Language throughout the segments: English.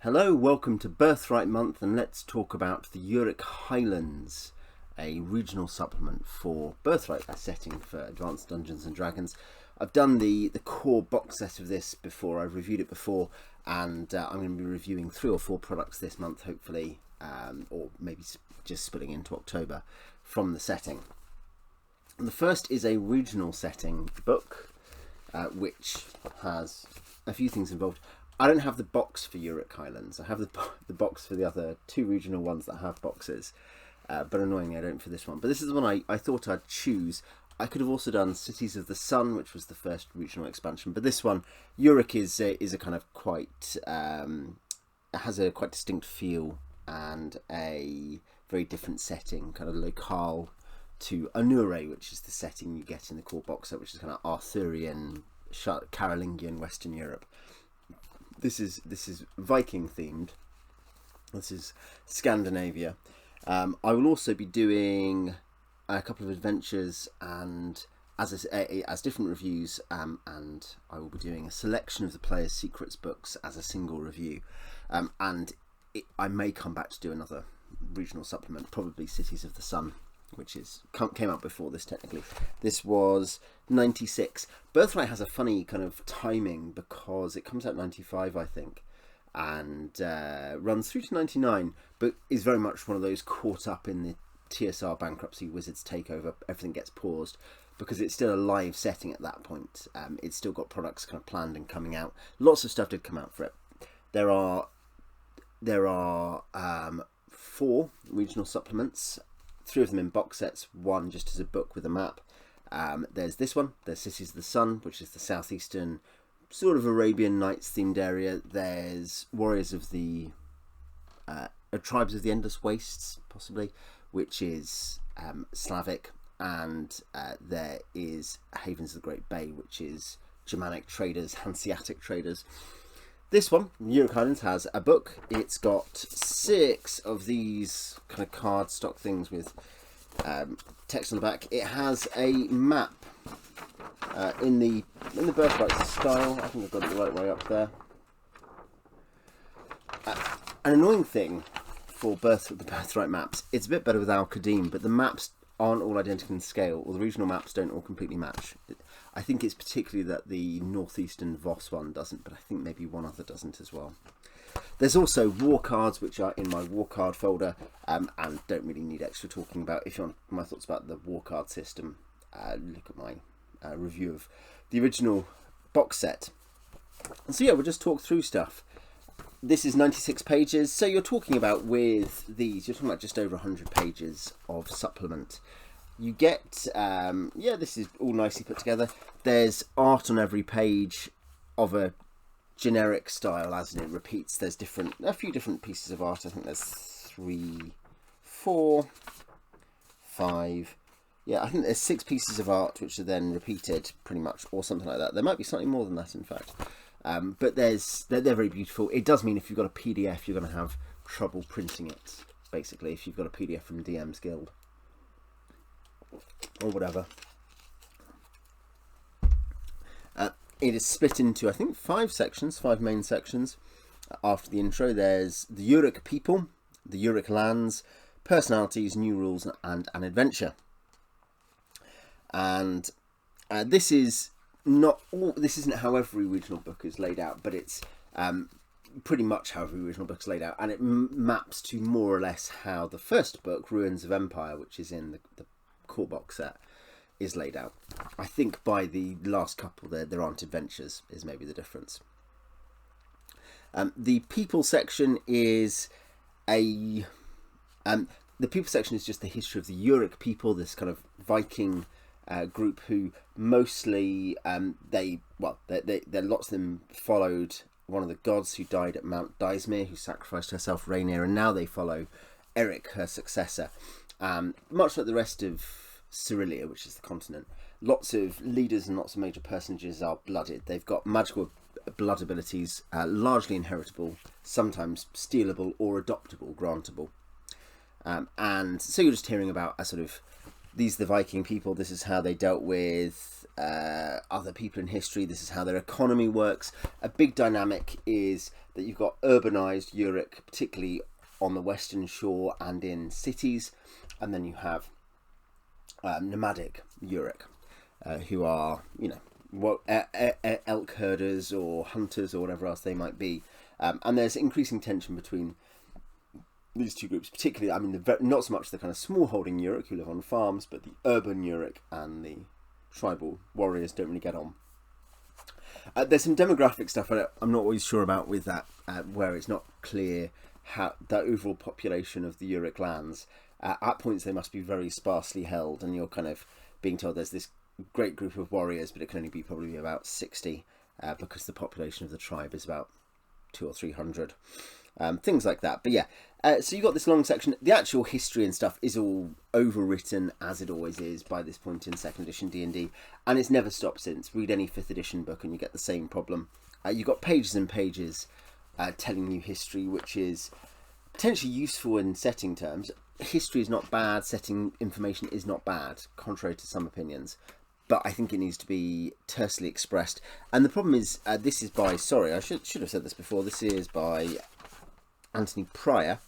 Hello, welcome to Birthright month, and let's talk about the Rjurik Highlands, a regional supplement for Birthright, a setting for Advanced Dungeons and Dragons. I've done the core box set of this before, I've reviewed it before, and I'm going to be reviewing 3 or 4 products this month, hopefully, or maybe just splitting into October from the setting. And the first is a regional setting book, which has a few things involved. I don't have the box for Rjurik Highlands. I have the box for the other 2 regional ones that have boxes, but annoyingly I don't for this one. But this is the one I thought I'd choose. I could have also done Cities of the Sun, which was the first regional expansion, but this one, Rjurik is a kind of quite, has a quite distinct feel and a very different setting, kind of locale to Anure, which is the setting you get in the core box set, which is kind of Arthurian, Carolingian Western Europe. This is Viking themed. This is Scandinavia. I will also be doing a couple of adventures and as different reviews, and I will be doing a selection of the Player's Secrets books as a single review. I may come back to do another regional supplement, probably Cities of the Sun, which came out before this technically. This was 96. Birthright has a funny kind of timing because it comes out 95, I think, and runs through to 99, but is very much one of those caught up in the TSR bankruptcy, Wizards takeover, everything gets paused because it's still a live setting at that point. It's still got products kind of planned and coming out. Lots of stuff did come out for it. There are 4 regional supplements. 3 of them in box sets, 1 just as a book with a map. There's this one, there's Cities of the Sun, which is the southeastern sort of Arabian Nights themed area. There's Warriors of the Tribes of the Endless Wastes, possibly, which is Slavic, and there is Havens of the Great Bay, which is Germanic traders, Hanseatic traders. This one, Rjurik Highlands, has a book. It's got 6 of these kind of cardstock things with text on the back. It has a map in the Birthright style. I think I've got it the right way up there. An annoying thing for the Birthright maps, it's a bit better with Al-Qadim, but the maps aren't all identical in scale, or the regional maps don't all completely match. I think it's particularly that the northeastern Voss one doesn't, but I think maybe one other doesn't as well. There's also war cards, which are in my war card folder, and don't really need extra talking about. If you want my thoughts about the war card system, look at my review of the original box set. And so yeah, we'll just talk through stuff. This is 96 pages, so you're talking about with these, you're talking about just over 100 pages of supplement. You get, this is all nicely put together. There's art on every page of a generic style, as in it repeats. There's a few different pieces of art. I think there's 3, 4, 5. Yeah, I think there's 6 pieces of art which are then repeated pretty much, or something like that. There might be slightly more than that, in fact. But they're very beautiful. It does mean if you've got a PDF, you're going to have trouble printing it, basically, if you've got a PDF from DM's Guild or whatever. It is split into, I think, 5 main sections. After the intro, there's the Rjurik people, the Rjurik lands, personalities, new rules, and an adventure. And this isn't how every regional book is laid out, but it's pretty much how every regional book is laid out, and it maps to more or less how the first book, Ruins of Empire, which is in the core box set, is laid out. I think by the last couple there aren't adventures, is maybe the difference. The people section is the people section is just the history of the Rjurik people, this kind of Viking group who mostly lots of them followed one of the gods who died at Mount Dysmere, who sacrificed herself Rainier, and now they follow Eric, her successor. Much like the rest of Cyrilia, which is the continent, lots of leaders and lots of major personages are blooded. They've got magical blood abilities, largely inheritable, sometimes stealable or adoptable, grantable. And so you're just hearing about a sort of these are the Viking people, this is how they dealt with other people in history, this is how their economy works. A big dynamic is that you've got urbanized Rjurik, particularly on the western shore and in cities, and then you have nomadic Rjurik, who are, elk herders or hunters or whatever else they might be. And there's increasing tension between these two groups, particularly, not so much the kind of small-holding Rjurik who live on farms, but the urban Rjurik and the tribal warriors don't really get on. There's some demographic stuff I'm not always sure about with that, where it's not clear how the overall population of the Rjurik lands. At points they must be very sparsely held, and you're kind of being told there's this great group of warriors, but it can only be probably about 60, because the population of the tribe is about 200 or 300. Things like that. But yeah, so you've got this long section. The actual history and stuff is all overwritten, as it always is by this point in 2nd edition D&D, and it's never stopped since. Read any 5th edition book and you get the same problem. You've got pages and pages telling you history, which is potentially useful in setting terms. History is not bad, setting information is not bad, contrary to some opinions. But I think it needs to be tersely expressed. And the problem is, this is by, sorry, I should have said this before, this is by Anthony Pryor.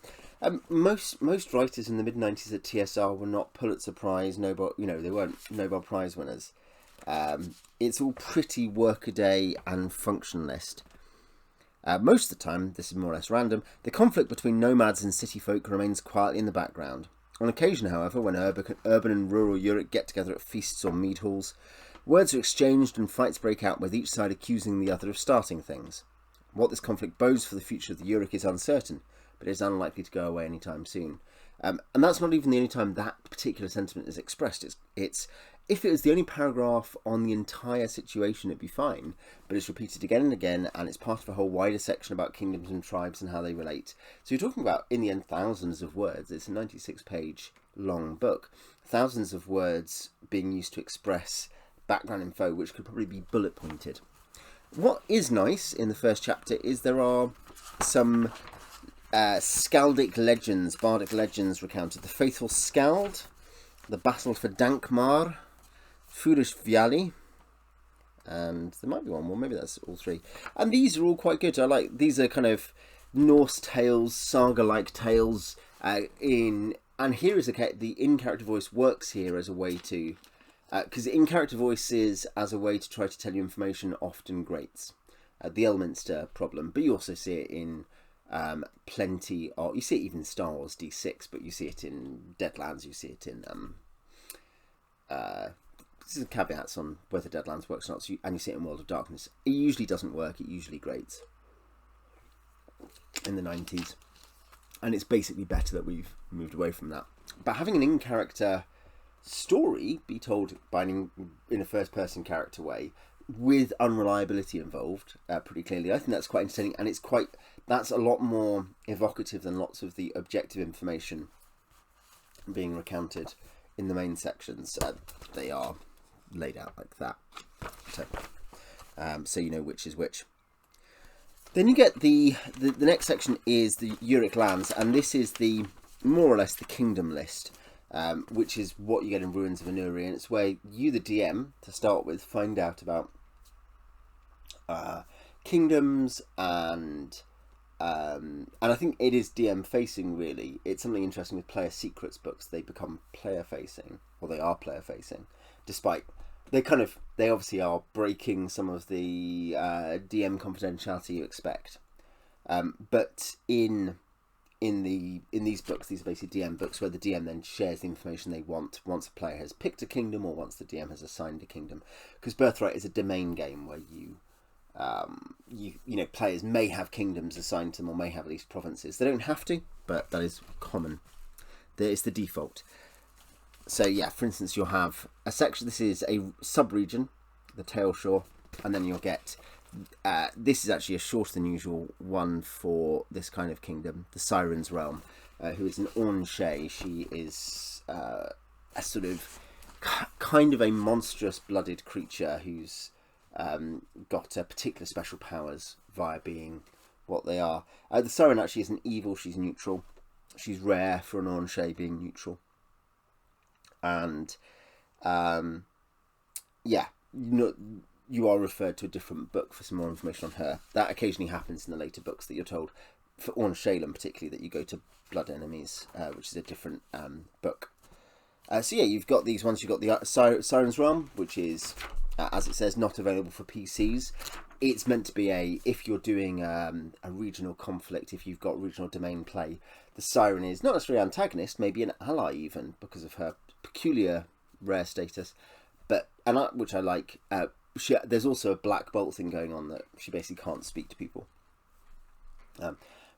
Most writers in the mid-90s at TSR were not Pulitzer Prize, Nobel, they weren't Nobel Prize winners. It's all pretty workaday and functionalist. Most of the time, this is more or less random, the conflict between nomads and city folk remains quietly in the background. On occasion, however, when urban and rural Rjurik get together at feasts or mead halls, words are exchanged and fights break out, with each side accusing the other of starting things. What this conflict bodes for the future of the Rjurik is uncertain, but it is unlikely to go away anytime soon. And that's not even the only time that particular sentiment is expressed. It's if it was the only paragraph on the entire situation, it'd be fine, but it's repeated again and again, and it's part of a whole wider section about kingdoms and tribes and how they relate. So you're talking about, in the end, thousands of words. It's a 96-page long book. Thousands of words being used to express background info, which could probably be bullet pointed. What is nice in the first chapter is there are some skaldic legends, bardic legends recounted. The Faithful Skald, the Battle for Dankmar, Foolish Viali, and there might be one more, maybe that's all three. And these are all quite good. These are kind of Norse tales, saga-like tales, and here is the in-character voice works here as a way to, because in-character voices as a way to try to tell you information often grates. The Elminster problem, but you also see it in plenty of, you see it even in Star Wars D6, but you see it in Deadlands, you see it in this is caveats on whether Deadlands works or not, and you see it in World of Darkness. It usually doesn't work, it usually grates in the 90s, and it's basically better that we've moved away from that. But having an in-character story be told in a first-person character way with unreliability involved pretty clearly, I think that's quite entertaining, and that's a lot more evocative than lots of the objective information being recounted in the main sections. They are laid out like that, so you know which is which. Then you get the next section is the Rjurik lands, and this is the more or less the kingdom list, which is what you get in Ruins of Anuri, and it's where you, the DM, to start with, find out about kingdoms, and I think it is DM facing, really. It's something interesting with player secrets books. They become player facing, or they are player facing, despite they obviously are breaking some of the DM confidentiality you expect. But in these books, these are basically DM books where the DM then shares the information they want once a player has picked a kingdom or once the DM has assigned a kingdom. Because Birthright is a domain game where players may have kingdoms assigned to them or may have at least provinces. They don't have to, but that is common. It's the default. So yeah, for instance, you'll have a section. This is a sub-region, the Tailshore, and then you'll get. This is actually a shorter than usual one for this kind of kingdom, the Siren's Realm, who is an Ornshay. She is a sort of kind of a monstrous blooded creature who's got particular special powers via being what they are. The Siren actually isn't evil, she's neutral. She's rare for an Ornshay being neutral. and yeah, you are referred to a different book for some more information on her. That occasionally happens in the later books, that you're told, for Orn Shalem particularly, that you go to Blood Enemies, which is a different book. So yeah, you've got these ones. You've got the Siren's Realm, which is, as it says, not available for PCs. It's meant to be if you're doing a regional conflict, if you've got regional domain play, the Siren is not necessarily an antagonist, maybe an ally even, because of her peculiar rare status, which I like. There's also a Black Bolt thing going on, that she basically can't speak to people.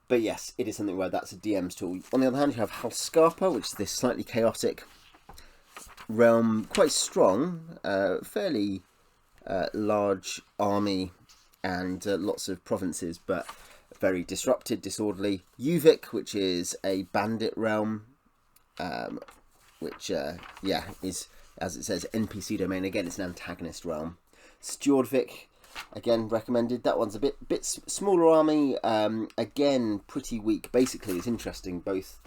But yes, it is something where that's a DM's tool. On the other hand, you have Halskarpa, which is this slightly chaotic realm, quite strong, fairly large army, and lots of provinces, but very disrupted, disorderly. Uvik, which is a bandit realm, which is, as it says, NPC domain. Again, it's an antagonist realm. Stjordvik, again recommended. That one's a bit smaller army. Again, pretty weak. Basically, it's interesting. Both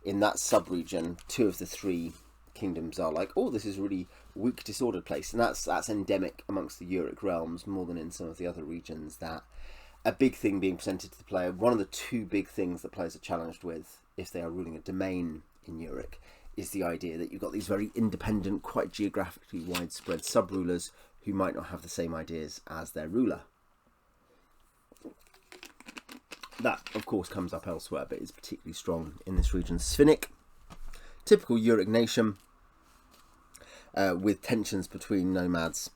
in that sub-region, 2 of the 3 kingdoms are like, oh, this is a really weak, disordered place, and that's endemic amongst the Rjurik realms more than in some of the other regions. That a big thing being presented to the player. One of the 2 big things that players are challenged with if they are ruling a domain in Rjurik is the idea that you've got these very independent, quite geographically widespread sub-rulers who might not have the same ideas as their ruler. That, of course, comes up elsewhere, but is particularly strong in this region. Svinnik, typical Rjurik nation, with tensions between nomads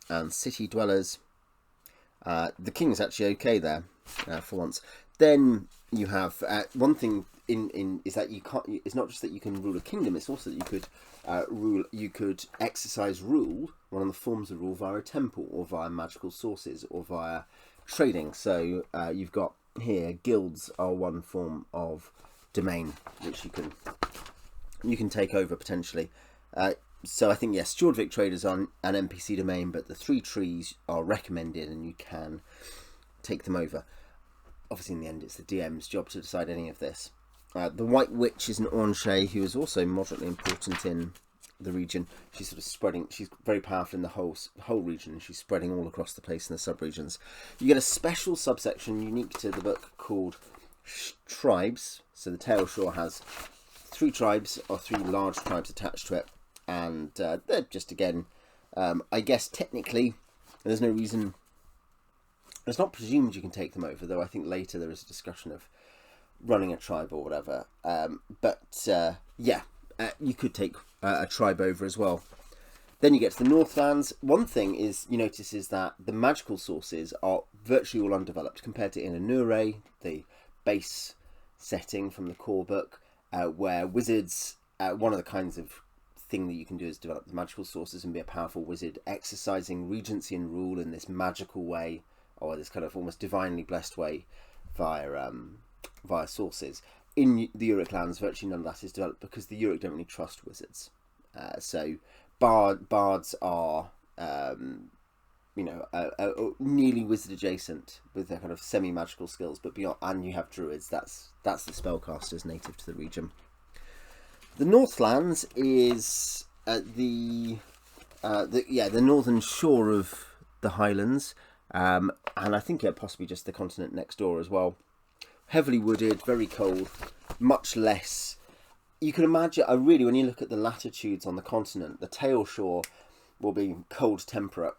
and city dwellers. The king's actually okay there, for once. Then you have one thing is that you can't. It's not just that you can rule a kingdom; it's also that you could You could exercise rule, one of the forms of rule, via a temple or via magical sources or via trading. So you've got here guilds are one form of domain which you can take over potentially. So I think, yes, Stjordvik traders are an NPC domain, but the 3 trees are recommended and you can take them over. Obviously, in the end, it's the DM's job to decide any of this. The White Witch is an Ornshay who is also moderately important in the region. She's sort of spreading. She's very powerful in the whole region, and she's spreading all across the place in the sub-regions. You get a special subsection unique to the book called Tribes. So the Tale Shore has 3 tribes, or 3 large tribes attached to it, and they're just, again, I guess technically there's no reason. It's not presumed you can take them over, though I think later there is a discussion of running a tribe or whatever. You could take a tribe over as well. Then you get to the Northlands. One thing you notice is that the magical sources are virtually all undeveloped compared to Inanure, the base setting from the core book, where wizards, one of the kinds of thing that you can do is develop the magical sources and be a powerful wizard, exercising regency and rule in this magical way, or this kind of almost divinely blessed way via sources. In the Rjurik lands, virtually none of that is developed because the Rjurik don't really trust wizards. So bards are, nearly wizard adjacent with their kind of semi-magical skills, but beyond, and you have druids. That's the spellcasters native to the region. The Northlands is the northern shore of the Highlands. And I think possibly just the continent next door as well. Heavily wooded, very cold, much less. You can imagine, when you look at the latitudes on the continent, the Tale Shore will be cold temperate.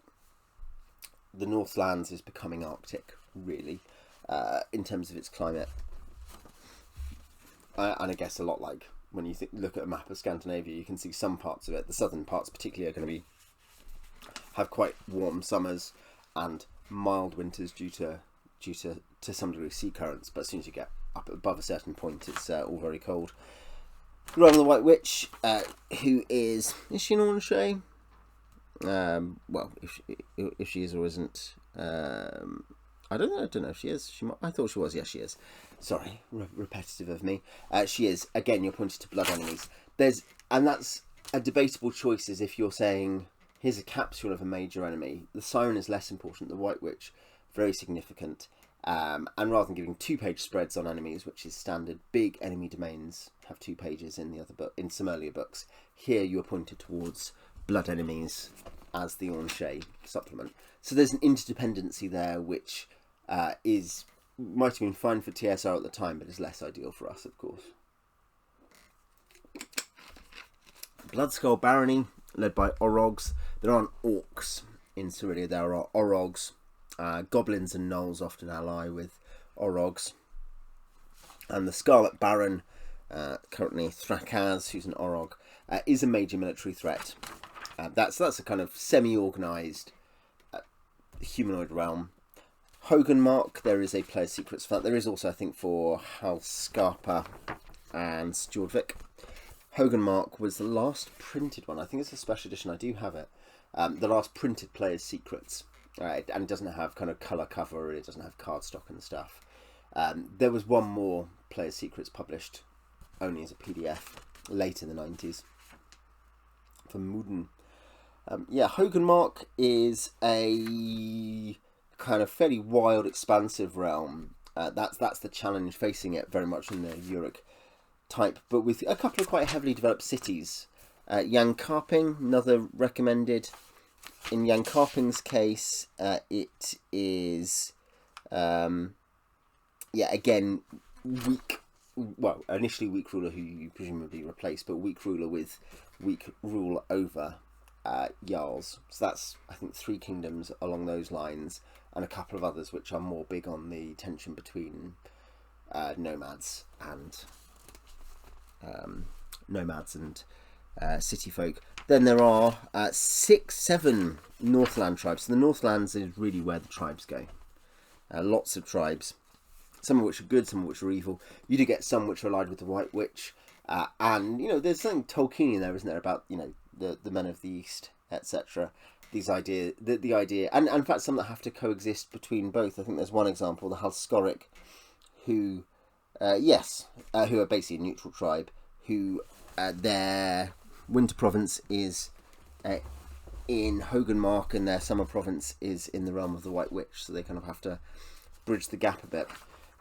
The Northlands is becoming Arctic, really, in terms of its climate. And I guess a lot like when you look at a map of Scandinavia, you can see some parts of it. The southern parts particularly are going to have quite warm summers and mild winters due to some degree sea currents, but as soon as you get up above a certain point, it's all very cold. Realm of the White Witch, who is she an Ornshay? Well, if she is or isn't, I don't know if she is. I thought she was. Yes, she is. Sorry, repetitive of me. She is. Again, you're pointing to blood enemies. And that's a debatable choice. Is if you're saying, here's a capsule of a major enemy. The Siren is less important. The White Witch, very significant. And rather than giving 2-page spreads on enemies, which is standard, big enemy domains have 2 pages in the other book, in some earlier books. Here you are pointed towards blood enemies as the Ornshea supplement. So there's an interdependency there, which might have been fine for TSR at the time, but is less ideal for us, of course. Bloodskull Barony, led by Orogs. There aren't orcs in Cyrilia, there are Orogs. Goblins and gnolls often ally with Orogs. And the Scarlet Baron, currently Thrakaz, who's an Orog, is a major military threat. That's a kind of semi-organised humanoid realm. Hoganmark, there is a player secrets for that. There is also, I think, for Halskarpa and Stjordvik. Hoganmark was the last printed one. I think it's a special edition. I do have it. The last printed player's secrets. And it doesn't have kind of colour cover. It doesn't have cardstock and stuff. There was one more player's secrets published only as a PDF late in the 90s from Mooden. Hoganmark is a kind of fairly wild, expansive realm. That's the challenge facing it, very much in the Rjurik type, but with a couple of quite heavily developed cities. Yankarping, another recommended. In Yankarping's case, it is, again, weak. Well, initially weak ruler, who you presumably replaced, but weak ruler with weak rule over Jarls. So that's, I think, 3 kingdoms along those lines, and a couple of others which are more big on the tension between nomads and city folk. Then there are 7 Northland tribes. So the Northlands is really where the tribes go. Lots of tribes, some of which are good, some of which are evil. You do get some which are allied with the White Witch, and there's something Tolkienian there, isn't there, about the men of the East, etc. These idea, the idea, and in fact some that have to coexist between both. I think there's one example, the Halskorik, who are basically a neutral tribe, who their winter province is in Hoganmark and their summer province is in the realm of the White Witch, so they kind of have to bridge the gap a bit.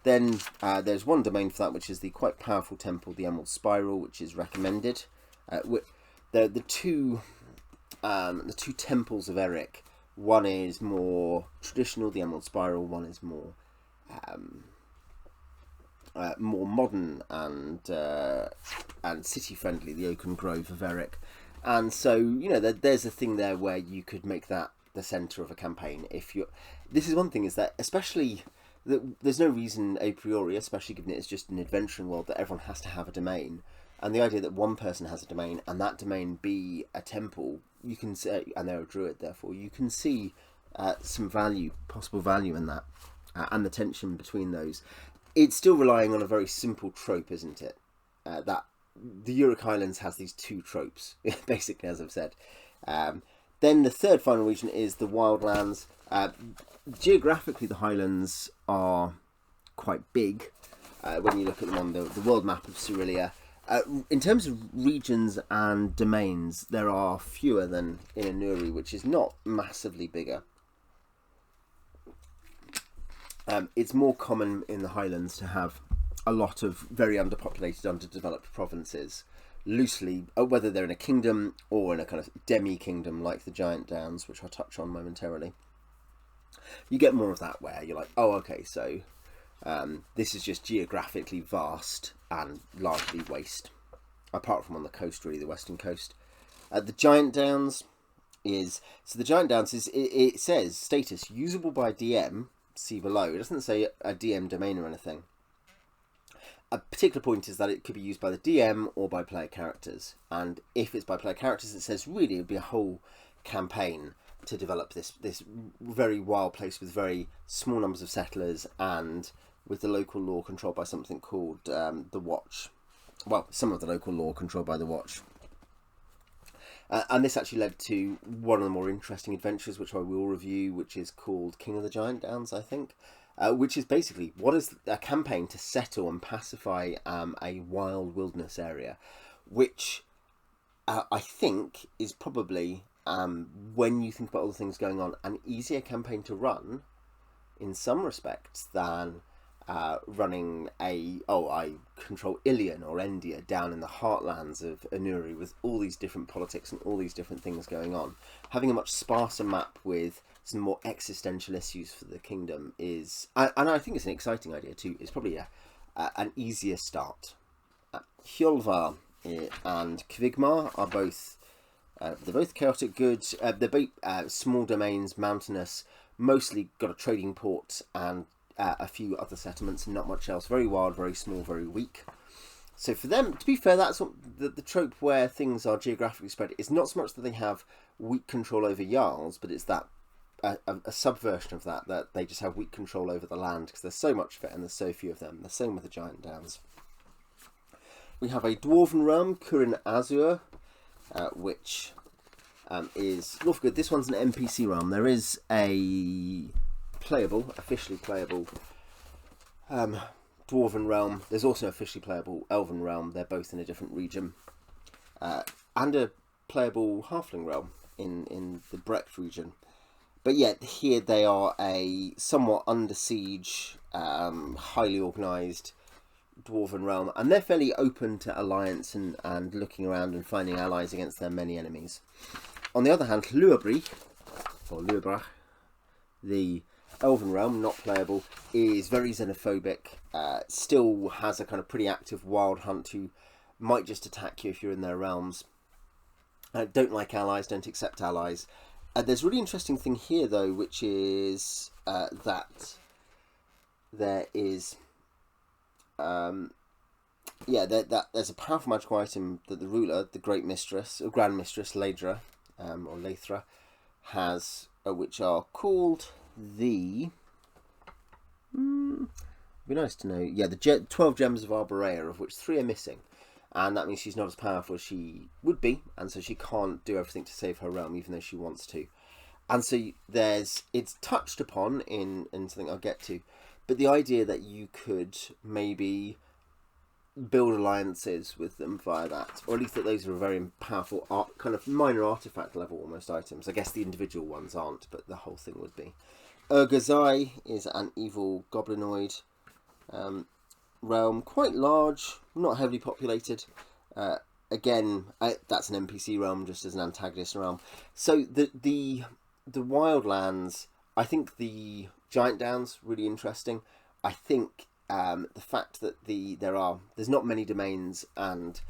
Then there's one domain for that, which is the quite powerful temple, the Emerald Spiral, which is recommended. The two temples of Eric, one is more traditional, the Emerald Spiral, one is more modern and city friendly, the Oaken Grove of Eric. And so there's a thing there where you could make that the centre of a campaign. This is one thing, is that especially there's no reason a priori, especially given it's just an adventuring world, that everyone has to have a domain. And the idea that one person has a domain and that domain be a temple, you can say, and they're a druid, therefore you can see some possible value in that, and the tension between those. It's still relying on a very simple trope, isn't it? That the Rjurik Highlands has these 2 tropes, basically, as I've said. Then the third final region is the Wildlands. Geographically, the Highlands are quite big when you look at them on the world map of Cyrilia. In terms of regions and domains, there are fewer than in Anuri, which is not massively bigger. It's more common in the Highlands to have a lot of very underpopulated, underdeveloped provinces, loosely, whether they're in a kingdom or in a kind of demi-kingdom like the Giant Downs, which I'll touch on momentarily. You get more of that where you're like, oh, okay, so this is just geographically vast and largely waste, apart from on the coast, really, the western coast. The Giant Downs is, it says status usable by DM, see below. It doesn't say a DM domain or anything. A particular point is that it could be used by the DM or by player characters, and if it's by player characters, it says really it would be a whole campaign to develop this very wild place with very small numbers of settlers, and with the local law controlled by something called the Watch. Well, some of the local law controlled by the Watch. And this actually led to one of the more interesting adventures, which I will review, which is called King of the Giant Downs, I think. Which is basically, what is a campaign to settle and pacify a wild wilderness area, which I think is probably, when you think about all the things going on, an easier campaign to run in some respects than running I control Ilion or Endia down in the heartlands of Anuri with all these different politics and all these different things going on. Having a much sparser map with some more existential issues for the kingdom is, and I think it's an exciting idea too, it's probably an easier start. Hjolvar and Kvigmar are both, they're both chaotic good, they're both small domains, mountainous, mostly got a trading port and a few other settlements and not much else. Very wild, very small, very weak. So for them, to be fair, that's what the trope where things are geographically spread. It's not so much that they have weak control over Jarls, but it's that a subversion of that they just have weak control over the land because there's so much of it and there's so few of them. The same with the Giant Downs. We have a Dwarven realm, Kurin Azur, which is good. This one's an NPC realm. There is a officially playable Dwarven realm. There's also an officially playable Elven realm. They're both in a different region. And a playable Halfling realm in the Brecht region. But yet here they are a somewhat under siege, highly organised Dwarven realm. And they're fairly open to alliance and looking around and finding allies against their many enemies. On the other hand, Luabrich, or Luabrach, the Elven realm, not playable, is very xenophobic, still has a kind of pretty active wild hunt who might just attack you if you're in their realms. Don't like allies, don't accept allies. There's a really interesting thing here though, which is that there is there's a powerful magical item that the ruler, the Great Mistress, or Grand Mistress, Ladra, or Lathra, has, which are called the... be nice to know. Yeah, the 12 Gems of Arborea, of which 3 are missing. And that means she's not as powerful as she would be, and so she can't do everything to save her realm, even though she wants to. And so it's touched upon in something I'll get to, but the idea that you could maybe build alliances with them via that, or at least that those are a very powerful kind of minor artifact level almost items. I guess the individual ones aren't, but the whole thing would be. Urgazai is an evil goblinoid realm, quite large, not heavily populated. Again, that's an NPC realm, just as an antagonist realm. So the wildlands, I think the Giant Downs really interesting. I think the fact that there's not many domains and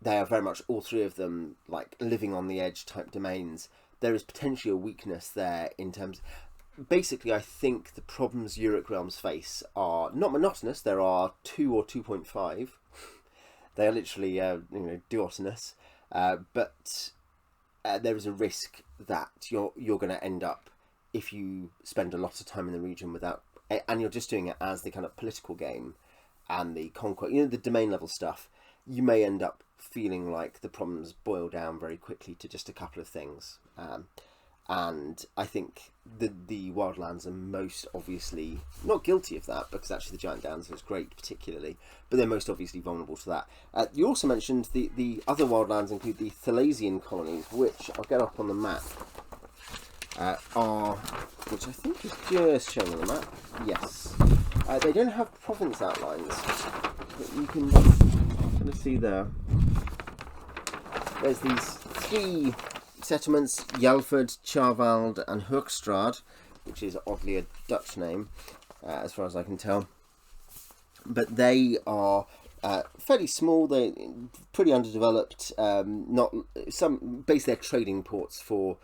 they are very much all 3 of them like living on the edge type domains. There is potentially a weakness there in terms. Basically, I think the problems Rjurik realms face are not monotonous. There are 2 or 2.5. They are literally duotonous, but there is a risk that you're going to end up, if you spend a lot of time in the region without, and you're just doing it as the kind of political game and the conquest, the domain level stuff, you may end up feeling like the problems boil down very quickly to just a couple of things. And I think the Wildlands are most obviously not guilty of that, because actually the Giant Downs is great particularly, but they're most obviously vulnerable to that. You also mentioned the other Wildlands include the Thalasian colonies, which I'll get up on the map, which I think is just shown on the map. Yes. They don't have province outlines, but you can kind of see there. There's these 3 settlements, Jalford, Charvald and Hoekstrad, which is oddly a Dutch name, as far as I can tell. But they are fairly small, they're pretty underdeveloped, basically they're trading ports for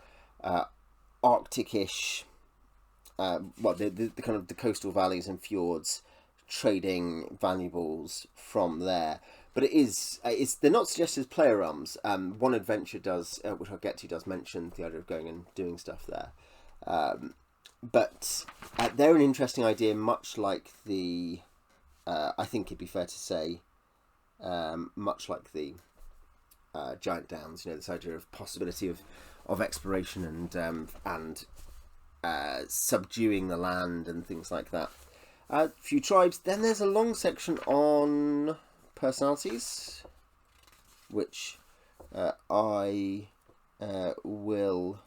Arctic-ish, the kind of the coastal valleys and fjords, trading valuables from there. But they're not suggested as player realms. One adventure does, which I'll get to, does mention the idea of going and doing stuff there. But they're an interesting idea, much like the, I think it'd be fair to say, much like the Giant Downs. This idea of possibility of exploration and subduing the land and things like that. A few tribes. Then there's a long section on personalities, which I will...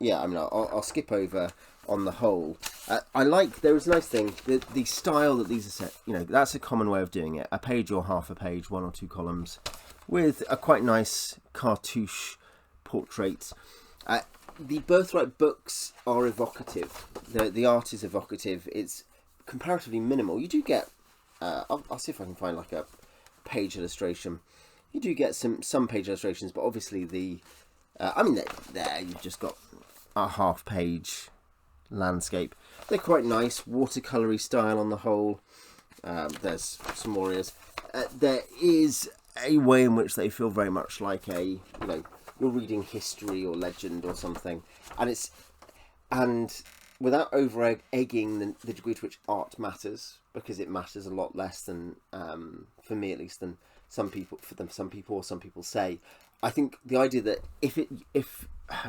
I'll skip over on the whole. I like, there is a nice thing, the style that these are set, you know, that's a common way of doing it. A page or half a page, 1 or 2 columns, with a quite nice cartouche portrait. The Birthright books are evocative. The art is evocative. It's comparatively minimal. You do get, I'll see if I can find like a page illustration. You do get some page illustrations, but obviously I mean, there you've just got a half page landscape. They're quite nice, watercolory style on the whole. There's some warriors. There is a way in which they feel very much like you know, you're reading history or legend or something, and without over egging the degree to which art matters, because it matters a lot less than, for me at least, than some people say. I think the idea that if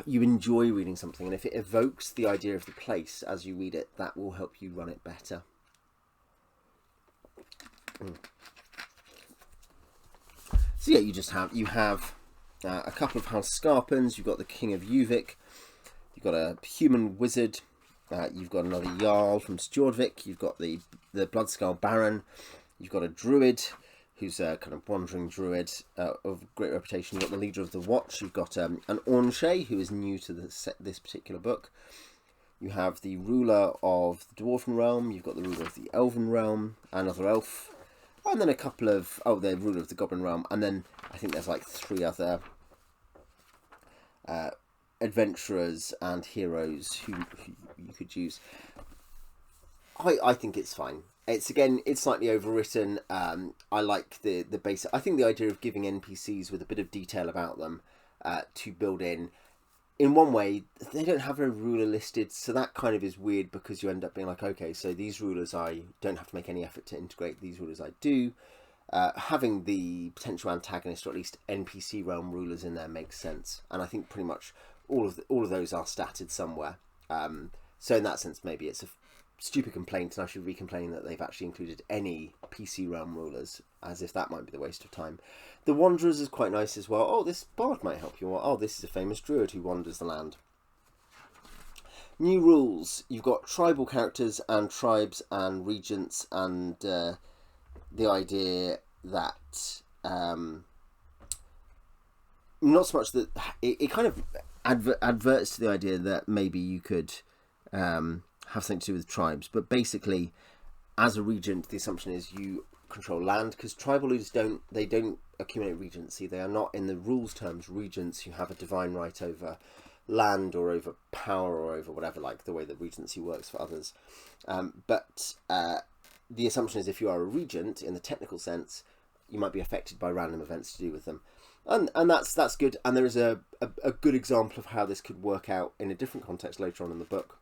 you enjoy reading something, and if it evokes the idea of the place as you read it, that will help you run it better. So yeah, you have a couple of House Scarpins. You've got the King of Uvik. You've got a human wizard. You've got another Jarl from Stjordvik. You've got the Bloodskull Baron. You've got a druid who's a kind of wandering druid of great reputation. You've got the leader of the Watch. You've got an Ornshay, who is new to this particular book. You have the ruler of the Dwarven Realm. You've got the ruler of the Elven Realm, another elf, and then a couple of, the ruler of the Goblin Realm, and then I think there's like 3 other adventurers and heroes who you could use. I think it's fine. It's slightly overwritten. I like the basic. I think the idea of giving NPCs with a bit of detail about them to build in one way, they don't have a ruler listed, so that kind of is weird, because you end up being like, okay, so these rulers I don't have to make any effort to integrate, these rulers I do. Having the potential antagonist, or at least NPC realm rulers in there, makes sense, and I think pretty much all of those are statted somewhere. So in that sense, maybe it's a stupid complaint, and I should be complaining that they've actually included any PC realm rulers, as if that might be the waste of time. The Wanderers is quite nice as well. Oh, this bard might help you. Or, oh, this is a famous druid who wanders the land. New rules. You've got tribal characters and tribes and regents, and the idea that not so much that it kind of adverts to the idea that maybe you could have something to do with tribes, but basically, as a regent, the assumption is you control land, because tribal leaders don't accumulate regency. They are not, in the rules terms, regents who have a divine right over land or over power or over whatever, like the way that regency works for others. But the assumption is if you are a regent, in the technical sense, you might be affected by random events to do with them. And that's good. And there is a good example of how this could work out in a different context later on in the book.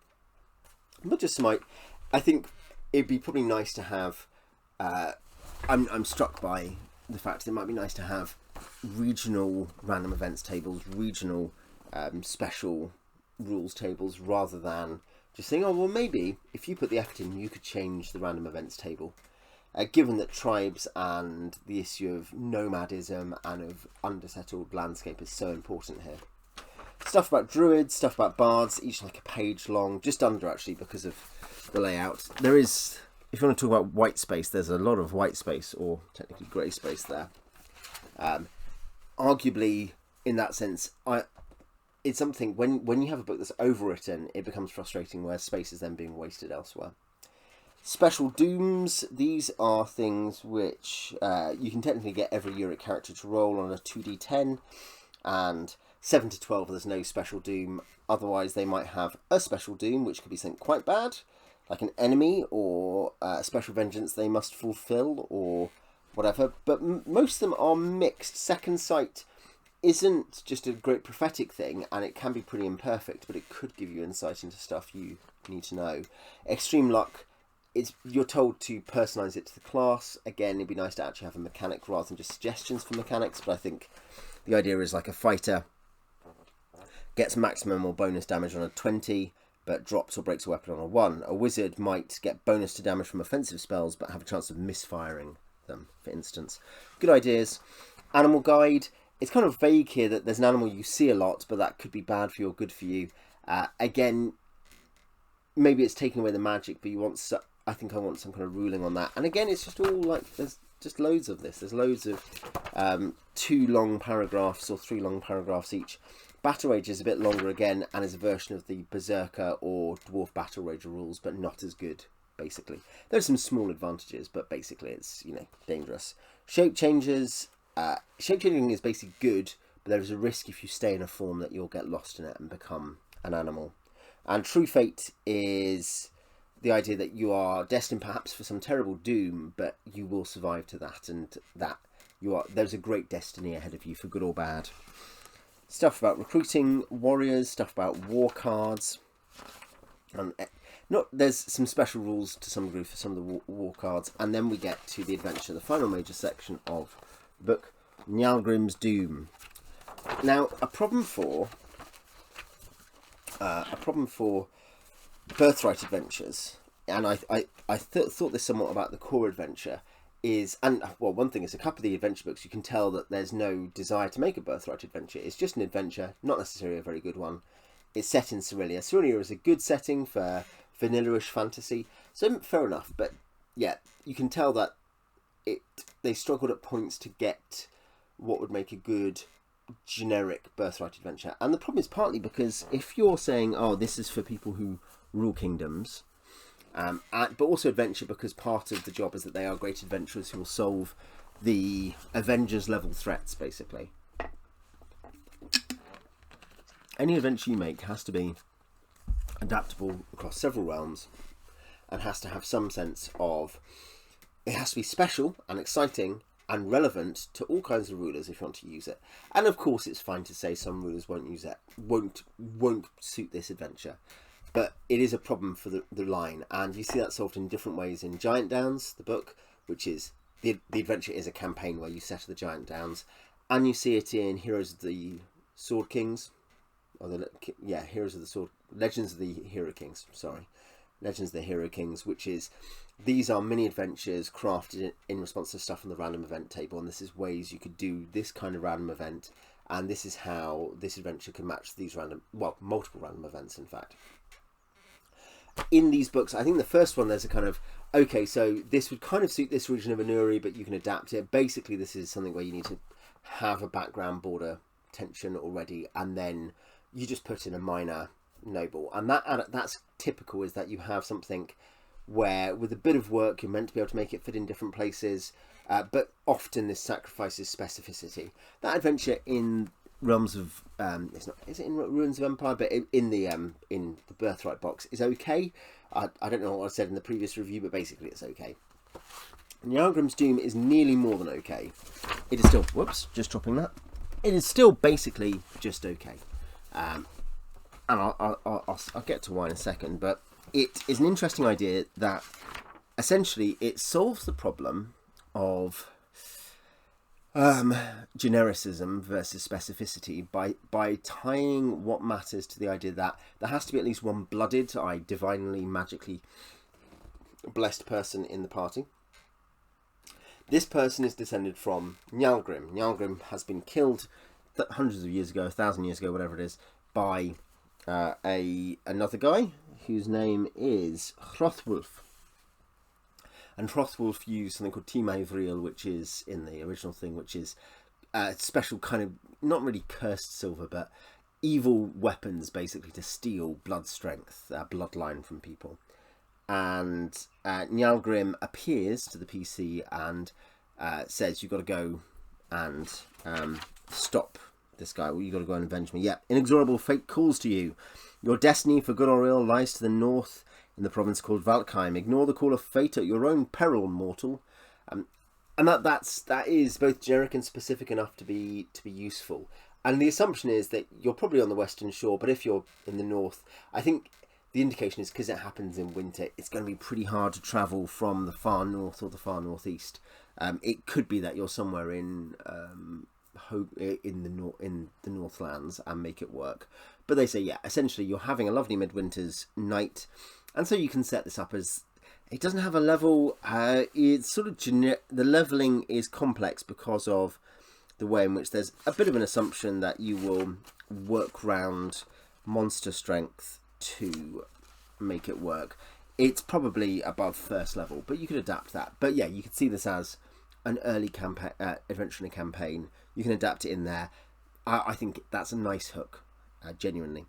But just I think it'd be probably nice to have, I'm struck by the fact that it might be nice to have regional random events tables, regional special rules tables, rather than just saying, oh, well, maybe if you put the effort in, you could change the random events table. Given that tribes and the issue of nomadism and of undersettled landscape is so important here. Stuff about druids, stuff about bards, each like a page long, just under actually, because of the layout. There is, if you want to talk about white space, there's a lot of white space, or technically grey space there. Arguably, in that sense, it's something, when you have a book that's overwritten, it becomes frustrating where space is then being wasted elsewhere. Special dooms, these are things which you can technically get every Rjurik character to roll on a 2d10, and 7 to 12 there's no special doom. Otherwise they might have a special doom, which could be something quite bad, like an enemy, or a special vengeance they must fulfill, or whatever. But most of them are mixed. Second sight isn't just a great prophetic thing, and it can be pretty imperfect, but it could give you insight into stuff you need to know. Extreme luck, you're told to personalise it to the class. Again, it'd be nice to actually have a mechanic rather than just suggestions for mechanics, but I think the idea is like a fighter gets maximum or bonus damage on a 20, but drops or breaks a weapon on a 1. A wizard might get bonus to damage from offensive spells, but have a chance of misfiring them, for instance. Good ideas. Animal guide. It's kind of vague here that there's an animal you see a lot, but that could be bad for you or good for you. Again, maybe it's taking away the magic, but you want I think I want some kind of ruling on that. And again, it's just all like, there's just loads of this. There's loads of 2 long paragraphs or 3 long paragraphs each. Battle Rage is a bit longer again, and is a version of the Berserker or Dwarf Battle Rage rules, but not as good, basically. There's some small advantages, but basically it's, you know, dangerous. Shape changes. Shape changing is basically good, but there is a risk if you stay in a form that you'll get lost in it and become an animal. And True Fate is the idea that you are destined perhaps for some terrible doom, but you will survive to that, and that there's a great destiny ahead of you, for good or bad. Stuff about recruiting warriors, stuff about war cards. There's some special rules to some degree for some of the war cards, and then we get to the adventure, the final major section of the book, Njálgrim's Doom. Now, a problem for Birthright adventures, and I thought this somewhat about the core adventure, is, and well, one thing is, a couple of the adventure books, you can tell that there's no desire to make a Birthright adventure. It's just an adventure, not necessarily a very good one. It's set in Cerelia. Cerelia is a good setting for vanilla-ish fantasy, so fair enough. But yeah, you can tell that they struggled at points to get what would make a good generic Birthright adventure. And the problem is partly because if you're saying, oh, this is for people who rule kingdoms, but also adventure, because part of the job is that they are great adventurers who will solve the Avengers level threats, basically. Any adventure you make has to be adaptable across several realms, and has to have some sense of, it has to be special and exciting and relevant to all kinds of rulers if you want to use it. And of course it's fine to say some rulers won't use it, won't suit this adventure. But it is a problem for the line, and you see that solved in different ways in Giant Downs, the book, which is, the adventure is a campaign where you settle the Giant Downs, and you see it in Heroes of the Sword Kings, or Heroes of the Sword, Legends of the Hero Kings, sorry. Legends of the Hero Kings, which is, these are mini adventures crafted in response to stuff on the random event table, and this is ways you could do this kind of random event, and this is how this adventure can match these multiple random events, in fact. In these books, I think the first one, there's a kind of, okay, so this would kind of suit this region of Anuri, but you can adapt it. Basically, this is something where you need to have a background border tension already, and then you just put in a minor noble. And that's typical, is that you have something where, with a bit of work, you're meant to be able to make it fit in different places, but often this sacrifices specificity. That adventure in Realms of is it in Ruins of Empire, but in the Birthright box is okay. I don't know what I said in the previous review, but basically it's okay. Njálgrim's Doom is nearly more than okay. It is still, whoops, just dropping that. It is still basically just okay, and I'll get to why in a second. But it is an interesting idea that essentially it solves the problem of genericism versus specificity by tying what matters to the idea that there has to be at least one blooded, divinely, magically blessed person in the party. This person is descended from Njálgrim. Njálgrim has been killed hundreds of years ago, 1,000 years ago, whatever it is, by another guy whose name is Hrothwulf. And Hrothwulf used something called Tímaivriel, which is, in the original thing, which is a special kind of, not really cursed silver, but evil weapons, basically, to steal blood strength, bloodline from people. And Njálgrim appears to the PC and says, you've got to go and stop this guy. Well, you've got to go and avenge me. Yeah, inexorable fate calls to you. Your destiny, for good or ill, lies to the north, in the province called Valkheim. Ignore the call of fate at your own peril, mortal. And that is both generic and specific enough to be useful. And the assumption is that you're probably on the western shore, but if you're in the north, I think the indication is because it happens in winter, it's going to be pretty hard to travel from the far north or the far northeast. It could be that you're somewhere in the Northlands and make it work. But they say, yeah, essentially you're having a lovely midwinter's night. And so you can set this up as, it doesn't have a level, it's sort of the leveling is complex because of the way in which there's a bit of an assumption that you will work round monster strength to make it work. It's probably above first level, but you could adapt that. But yeah, you could see this as an early campaign, adventure in a campaign. You can adapt it in there. I think that's a nice hook, genuinely.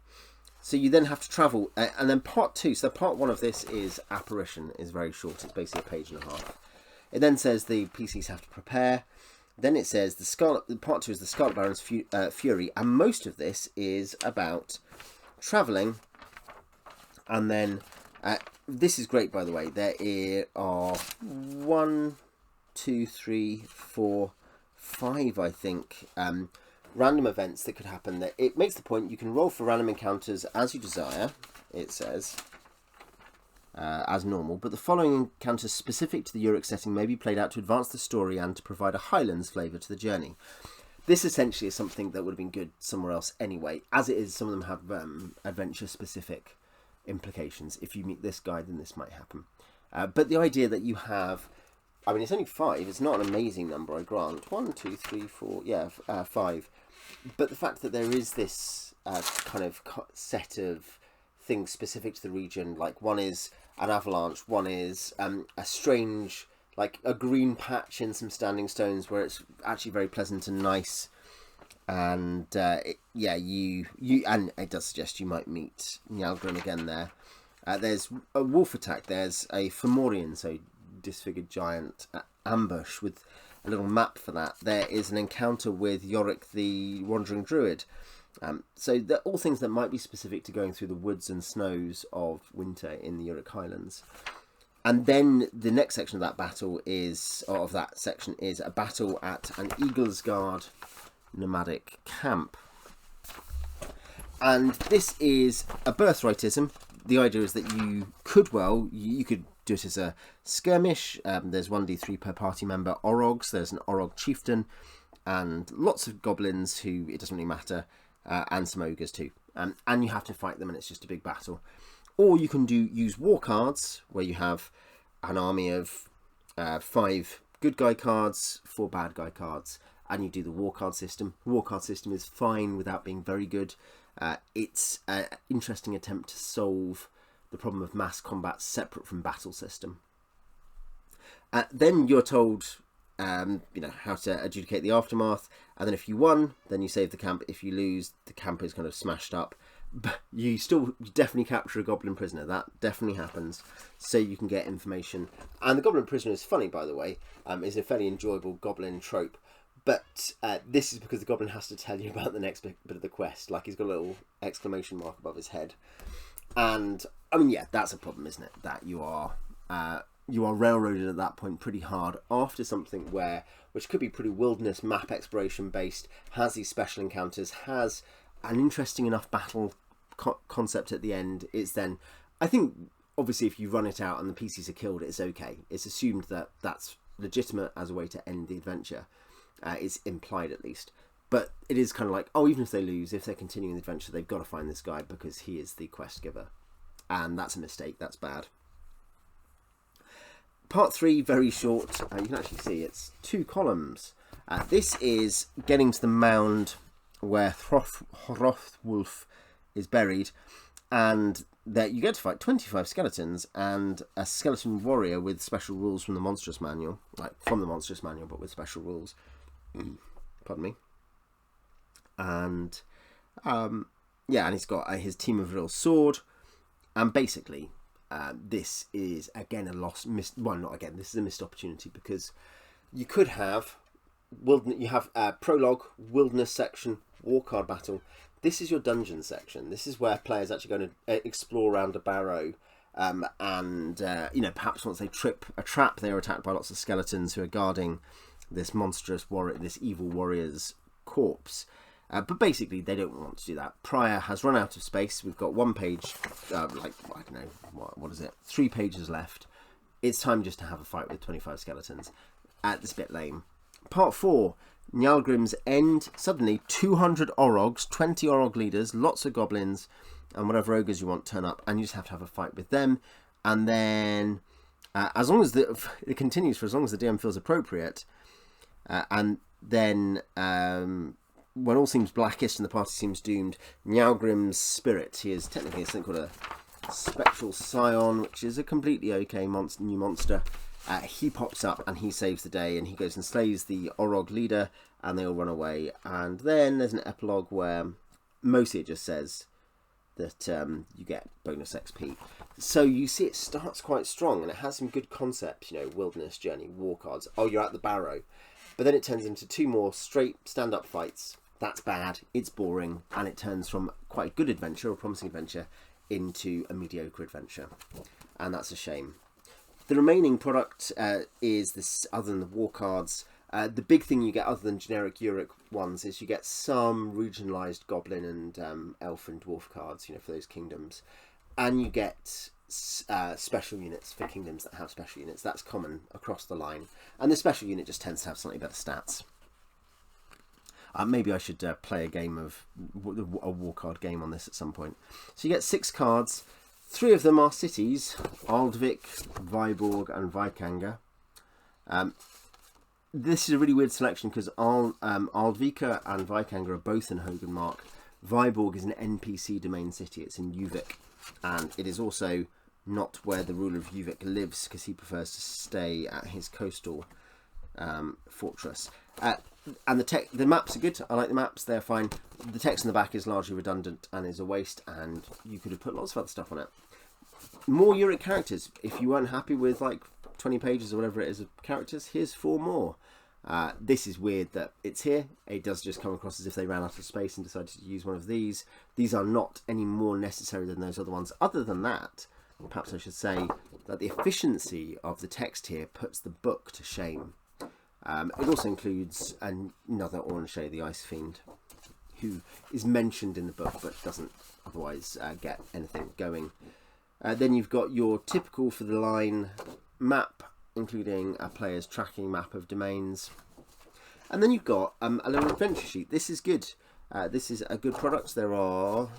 So you then have to travel, and then part 2. So part 1 of this is Apparition, is very short. It's basically a page and a half. It then says the PCs have to prepare. Then it says part 2 is the Scarlet Baron's Fury, and most of this is about travelling. And then this is great, by the way. There are 1, 2, 3, 4, 5, I think, random events that could happen. That it makes the point you can roll for random encounters as you desire. It says as normal, but the following encounters specific to the Rjurik setting may be played out to advance the story and to provide a Highlands flavour to the journey. This essentially is something that would have been good somewhere else anyway. As it is, some of them have adventure specific implications. If you meet this guy, then this might happen. But the idea that you have, I mean, it's only 5. It's not an amazing number, I grant. 1, 2, 3, 4, yeah, 5. But the fact that there is this kind of set of things specific to the region, like one is an avalanche, one is a strange, like a green patch in some standing stones where it's actually very pleasant and nice. And yeah, you and it does suggest you might meet Njálgrim again there. There's a wolf attack. There's a Fomorian, so disfigured giant, ambush with a little map for that. There is an encounter with Rjurik the Wandering Druid. So they're all things that might be specific to going through the woods and snows of winter in the Rjurik Highlands. And then the next section of that battle is, or of that section, is a battle at an Eaglesguard nomadic camp. And this is a birthrightism. The idea is that you could do it as a skirmish. There's 1d3 per party member Orogs. There's an Orog chieftain and lots of goblins who it doesn't really matter, and some ogres too. And you have to fight them, and it's just a big battle. Or you can use war cards, where you have an army of 5 good guy cards, 4 bad guy cards, and you do the war card system. The war card system is fine without being very good. It's an interesting attempt to solve the problem of mass combat separate from battle system. Then you're told, how to adjudicate the aftermath, and then if you won, then you save the camp. If you lose, the camp is kind of smashed up. But you definitely capture a goblin prisoner. That definitely happens, so you can get information. And the goblin prisoner is funny, by the way. Is a fairly enjoyable goblin trope. But this is because the goblin has to tell you about the next bit of the quest. Like, he's got a little exclamation mark above his head. And I mean, yeah, that's a problem, isn't it? That you are railroaded at that point pretty hard after something which could be pretty wilderness map exploration based, has these special encounters, has an interesting enough battle concept at the end. It's then, I think, obviously, if you run it out and the PCs are killed, it's okay. It's assumed that that's legitimate as a way to end the adventure. It's implied, at least. But it is kind of like, oh, even if they lose, if they're continuing the adventure, they've got to find this guy because he is the quest giver. And that's a mistake. That's bad. Part 3, very short. You can actually see it's 2 columns. This is getting to the mound where Hrothwulf is buried, and that you get to fight 25 skeletons and a skeleton warrior with special rules from the Monstrous Manual, like from the Monstrous Manual, but with special rules. Pardon me. And yeah, and he's got his Team of Real sword, and basically this is again this is a missed opportunity, because you could have prologue, wilderness section, war card battle. This is your dungeon section. This is where players are actually going to explore around a barrow, and perhaps once they trip a trap, they are attacked by lots of skeletons who are guarding this monstrous warrior, this evil warrior's corpse. But basically, they don't want to do that. Pryor has run out of space. We've got 1 page, I don't know, what is it? 3 pages left. It's time just to have a fight with 25 skeletons. It's a bit lame. Part 4, Njálgrim's End. Suddenly, 200 Orogs, 20 Orog leaders, lots of goblins, and whatever ogres you want turn up, and you just have to have a fight with them. And then, as long as it continues for as long as the DM feels appropriate, and then when all seems blackest and the party seems doomed, Njálgrim's spirit, he is technically something called Spectral Scion, which is a completely okay new monster. He pops up and he saves the day, and he goes and slays the Orog leader, and they all run away. And then there's an epilogue where mostly it just says that you get bonus XP. So you see it starts quite strong, and it has some good concepts, you know, wilderness journey, war cards. Oh, you're at the barrow. But then it turns into 2 more straight stand-up fights. That's bad, it's boring, and it turns from quite a good adventure, or promising adventure, into a mediocre adventure. And that's a shame. The remaining product is this, other than the war cards, the big thing you get other than generic Rjurik ones is you get some regionalised goblin and elf and dwarf cards, you know, for those kingdoms. And you get special units for kingdoms that have special units. That's common across the line. And the special unit just tends to have slightly better stats. Maybe I should play a game of a war card game on this at some point. So you get 6 cards. 3 of them are cities: Aldvik, Viborg, and Vikanger. This is a really weird selection because Aldvika and Vikanger are both in Hogenmark. Viborg is an NPC domain city. It's in Uvik, and it is also not where the ruler of Uvik lives because he prefers to stay at his coastal fortress. And the maps are good. I like the maps, they're fine. The text in the back is largely redundant and is a waste, and you could have put lots of other stuff on it. More Rjurik characters. If you weren't happy with like 20 pages or whatever it is of characters, here's 4 more. This is weird that it's here. It does just come across as if they ran out of space and decided to use one of these. These are not any more necessary than those other ones. Other than that, perhaps I should say that the efficiency of the text here puts the book to shame. It also includes another Orangey, the Ice Fiend, who is mentioned in the book but doesn't otherwise get anything going. Then you've got your typical for the line map, including a player's tracking map of domains. And then you've got a little adventure sheet. This is good. This is a good product. There are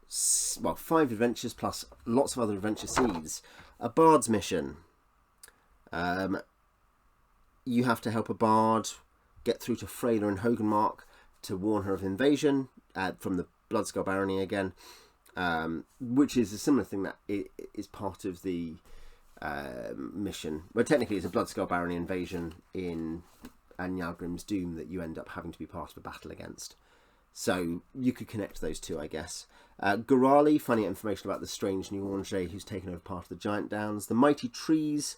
5 adventures plus lots of other adventure seeds. A bard's mission. You have to help a bard get through to Freyla in Hogenmark to warn her of invasion from the Bloodskull Barony again, which is a similar thing that is part of the mission. Well, technically it's a Bloodskull Barony invasion in Njálgrim's Doom that you end up having to be part of a battle against. So you could connect those two, I guess. Gorali, finding out information about the strange new Orangey who's taken over part of the Giant Downs. The Mighty Trees,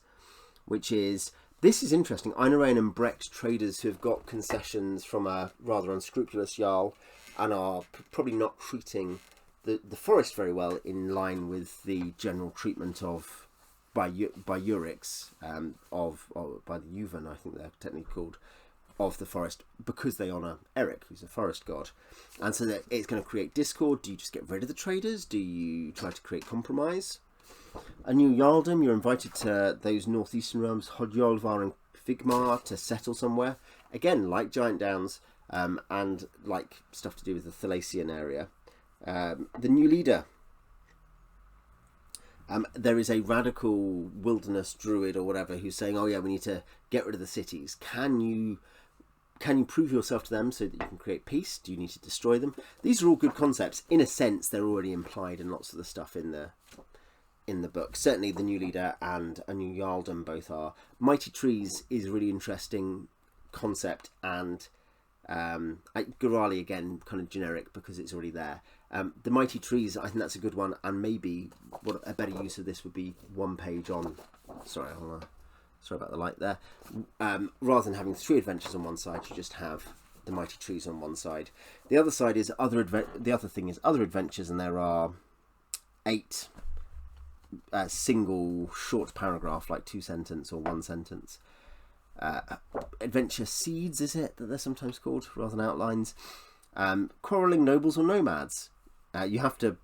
which is... This is interesting. Einarain and Brecht traders who have got concessions from a rather unscrupulous Jarl and are probably not treating the forest very well in line with the general treatment of by Rjuriks by the Juven, I think they're technically called, of the forest, because they honour Eric, who's a forest god. And so that it's going to create discord. Do you just get rid of the traders? Do you try to create compromise? A new Jarldom, you're invited to those northeastern realms, Hodjolvar and Vigmar, to settle somewhere. Again, like Giant Downs, and like stuff to do with the Thalassian area. The new leader. There is a radical wilderness druid or whatever who's saying, oh yeah, we need to get rid of the cities. Can you prove yourself to them so that you can create peace? Do you need to destroy them? These are all good concepts. In a sense, they're already implied in lots of the stuff in the book. Certainly the new leader and a new Jarldom both are. Mighty Trees is a really interesting concept, and Gorali again kind of generic because it's already there. The Mighty Trees, I think that's a good one, and maybe what a better use of this would be 1 page on... Sorry about the light there. Rather than having 3 adventures on one side, you just have the Mighty Trees on one side. The other side is other adventures, and there are 8 single short paragraph, like 2 sentence or 1 sentence. Adventure seeds, is it that they're sometimes called, rather than outlines. Quarrelling nobles or nomads. You have to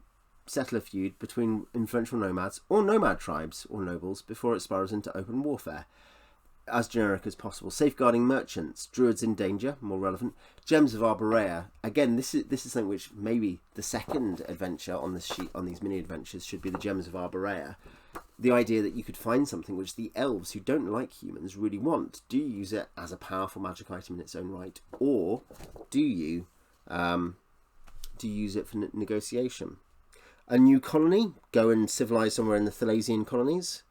settle a feud between influential nomads or nomad tribes or nobles before it spirals into open warfare. As generic as possible. Safeguarding merchants. Druids in danger, more relevant. Gems of Arborea. Again, this is something which maybe the second adventure on this sheet, on these mini adventures, should be the Gems of Arborea. The idea that you could find something which the elves who don't like humans really want. Do you use it as a powerful magic item in its own right, or do you use it for negotiation? A new colony, go and civilize somewhere in the Thalasian colonies.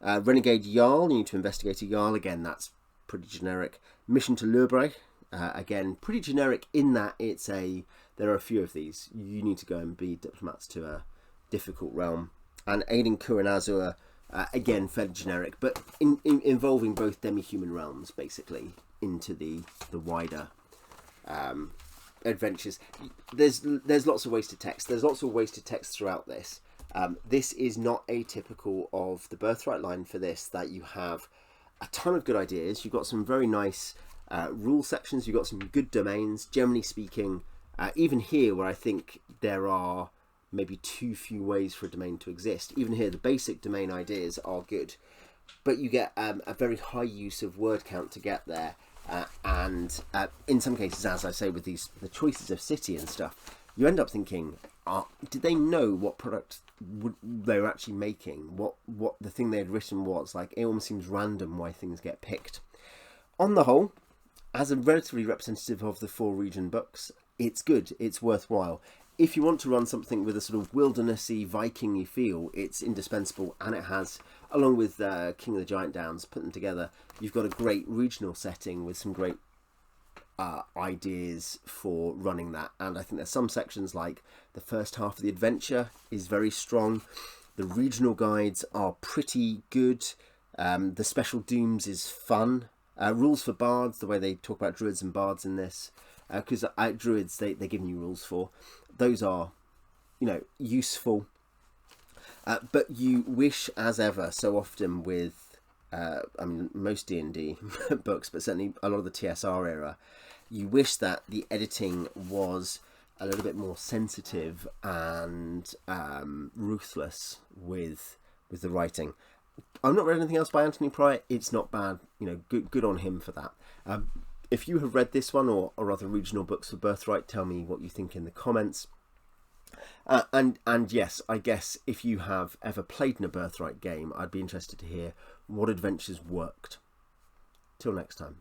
Renegade Jarl, you need to investigate a Jarl. Again, that's pretty generic. Mission to Lurbreg, again, pretty generic in that there are a few of these. You need to go and be diplomats to a difficult realm. And aiding Kuran Azur, again, fairly generic, but involving both demi-human realms, basically, into the wider adventures. There's lots of wasted text. There's lots of wasted text throughout this. This is not atypical of the Birthright line for this, that you have a ton of good ideas. You've got some very nice rule sections. You've got some good domains, generally speaking. Even here, where I think there are maybe too few ways for a domain to exist, even here the basic domain ideas are good, but you get a very high use of word count to get there, and in some cases, as I say, with the choices of city and stuff, you end up thinking, did they know what product they were actually making, what the thing they had written was? Like, it almost seems random why things get picked. On the whole, as a relatively representative of the 4 region books, it's good, it's worthwhile. If you want to run something with a sort of wildernessy, Viking-y feel, it's indispensable, and it has, along with King of the Giant Downs, put them together, you've got a great regional setting with some great ideas for running that. And I think there's some sections, like the first half of the adventure is very strong. The regional guides are pretty good. The special dooms is fun. Rules for bards, the way they talk about druids and bards in this, because druids they're giving you rules for, those are, useful. But you wish, as ever, so often with, most D&D books, but certainly a lot of the TSR era, you wish that the editing was a little bit more sensitive and ruthless with the writing. I've not read anything else by Anthony Pryor. It's not bad. Good on him for that. If you have read this one or other regional books for Birthright, tell me what you think in the comments. And yes, I guess if you have ever played in a Birthright game, I'd be interested to hear what adventures worked. Till next time.